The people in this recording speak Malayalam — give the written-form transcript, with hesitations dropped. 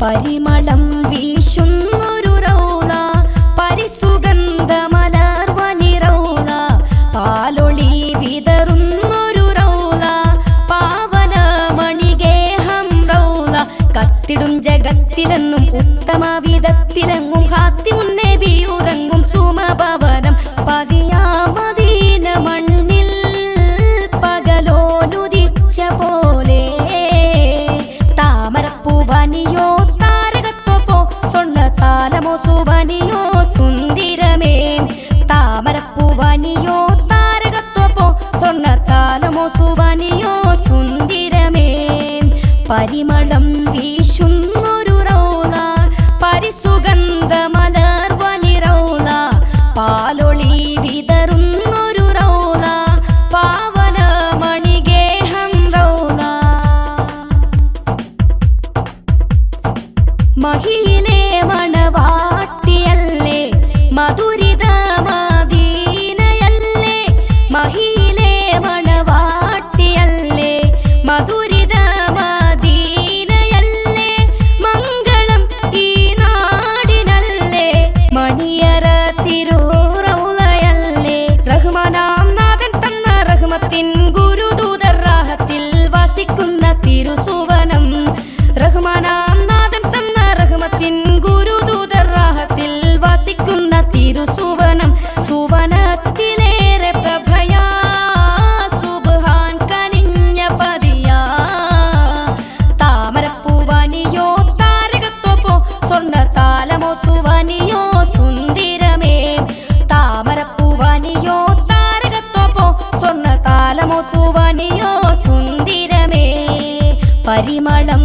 പരിമളം വീശുന്നൊരു റൗള പരിസുഗന്ധമലർവനി റൗള പാലൊളി വിതറുന്നൊരു റൗള പാവനമണിഗേഹം റൗള കത്തിടും ജഗത്തിലെന്നും ഉത്തമ വിധത്തിലെങ്ങും ഹാത്തിമുൻ നബിയുറങ്ങും സുമഭവനം പതിയാ മദീന മണ്ണിൽ പകലോനുദിച്ച പോലെ താമരപ്പൂവനിയോ താരകത്വപ്പോ സ്വർണ്ണത്താലമോ സുവനിയോ സുന്ദരമേ താമരപ്പൂവനിയോ താരകത്വപ്പോ സ്വർണ്ണത്താലമോ സുവനിയോ സുന്ദരമേ പരിമളം വീശുന്നൊരു റൗള പരിസുഗന്ധമലർവനി റൗള പാലൊളി വിതറുന്നൊരു റൗള പാവനമണിഗേഹം റൗള മഹിയിലെ മണവാട്ടിയല്ലേ മധുരിത മദീനയല്ലേ മഹിയിലെ മണവാട്ടിയല്ലേ മധുരിത മദീനയല്ലേ മംഗളം ഈ നാടിനല്ലേ മണിയറ തിരുറൗളയല്ലേ റഹ്മാനാം നാഥൻ തന്ന റഹ്മത്തിൻ ഗുരുദൂതർ റാഹത്തിൽ വസിക്കുന്ന തിരുസുവനം റഹ്മാനാം നാഥൻ തന്ന റഹ്മത്തിൻ ഗുരുദൂതർ റാഹത്തിൽ വസിക്കുന്ന തിരുസുവനം സുവനത്തിലേറെ പ്രഭയാ സുബ്ഹാൻ കനിഞ്ഞ പതിയാ താമരപ്പൂവനിയോ താരകത്വപ്പോ സ്വർണ്ണത്താലമോ സുവനിയോ സുന്ദരമേ താമരപ്പൂവനിയോ താരകത്വപ്പോ സ്വർണ്ണത്താലമോ സുവനിയോ സുന്ദരമേ പരിമളം